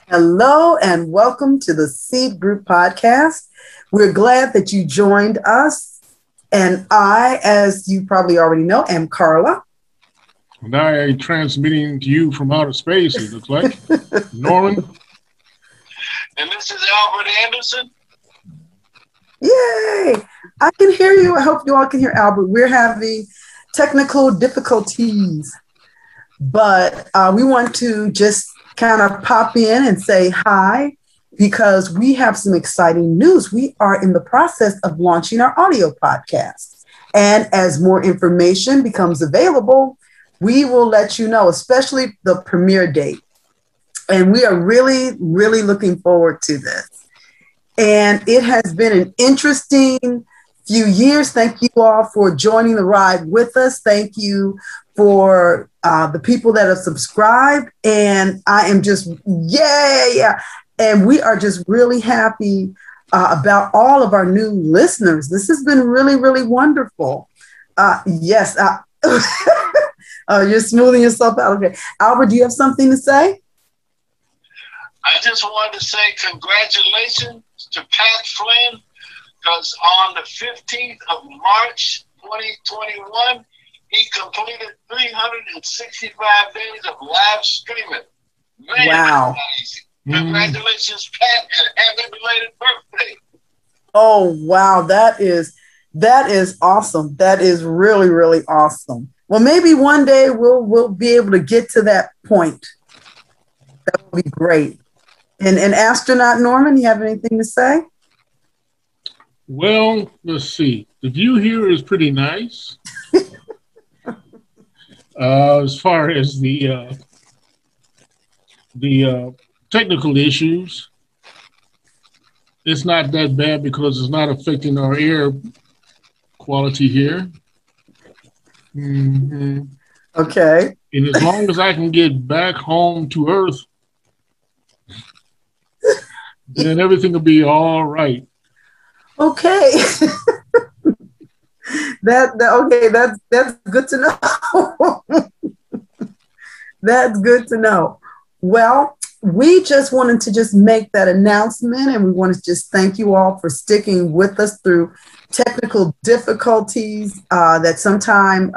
Hello and welcome to the Seed Group Podcast. We're glad that you joined us. And I, as you probably already know, am Carla. And I am transmitting to you from outer space, it looks like. Norman. And this is Albert Anderson. Yay! I can hear you. I hope you all can hear Albert. We're having technical difficulties, but we want to just kind of pop in and say hi because we have some exciting news. We are in the process of launching our audio podcast. And as more information becomes available, we will let you know, especially the premiere date. And we are really, really looking forward to this. And it has been an interesting few years. Thank you all for joining the ride with us. Thank you for the people that have subscribed. And I am just, yeah. And we are just really happy about all of our new listeners. This has been really, really wonderful. Yes. You're smoothing yourself out. Okay. Albert, do you have something to say? I just wanted to say congratulations to Pat Flynn, because on the 15th of March, 2021, he completed 365 days of live streaming. Man, wow. Congratulations, Pat, and happy belated birthday. Oh, wow. That is awesome. That is really, really awesome. Well, maybe one day we'll be able to get to that point. That would be great. And Astronaut Norman, you have anything to say? Well, let's see. The view here is pretty nice. As far as the technical issues, it's not that bad because it's not affecting our air quality here. Mm-hmm. Okay. And as long as I can get back home to Earth, then everything will be all right. Okay. That's good to know. That's good to know. Well, we just wanted to just make that announcement, and we want to just thank you all for sticking with us through technical difficulties that sometimes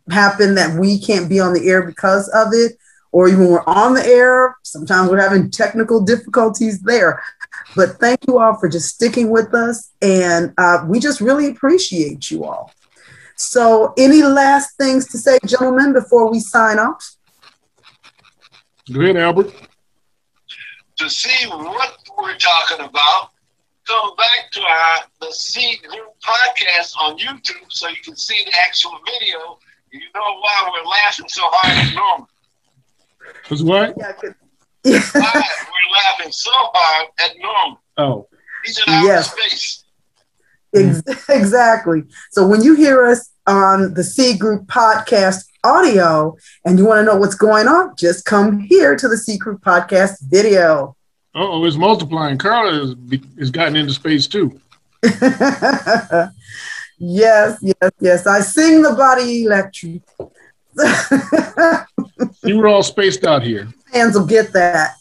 happen that we can't be on the air because of it, or even we're on the air, sometimes we're having technical difficulties there. But thank you all for just sticking with us, and we just really appreciate you all. So any last things to say, gentlemen, before we sign off? Go ahead, Albert. To see what we're talking about, come back to the Seed Group Podcast on YouTube so you can see the actual video. You know why we're laughing so hard at Norman. Because what? Why we're laughing so hard at Norman. Oh. He's in outer space. Exactly. So when you hear us on the Seed Group Podcast audio and you want to know what's going on, just come here to the Seed Group Podcast video. Oh, it's multiplying. Carla has gotten into space too. Yes. I sing the body electric. You were all spaced out here. Fans will get that.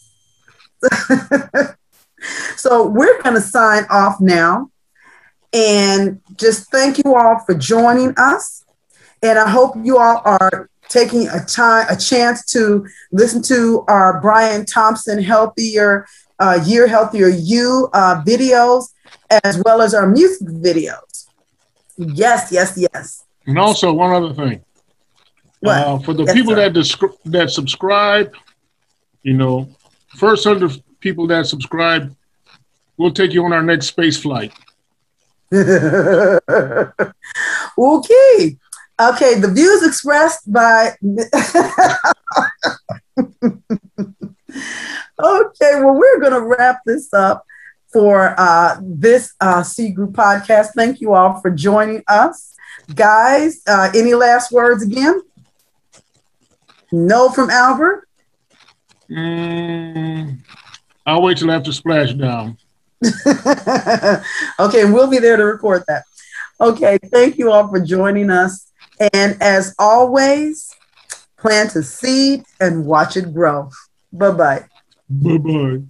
So we're going to sign off now. And just thank you all for joining us. And I hope you all are taking a chance to listen to our Brian Thompson Healthier You videos, as well as our music videos. Yes. And also one other thing. For the people that subscribe, first 100 people that subscribe, we'll take you on our next space flight. Okay. The views expressed by Okay, well, we're going to wrap this up for this Seed Group podcast. Thank you all for joining us. Guys, any last words again? No from Albert? I'll wait till after splashdown. Okay, we'll be there to record that. Okay, thank you all for joining us. And as always, plant a seed and watch it grow. Bye-bye. Bye-bye.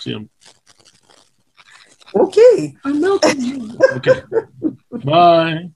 Tim. Okay. I'm melting. Okay. Bye.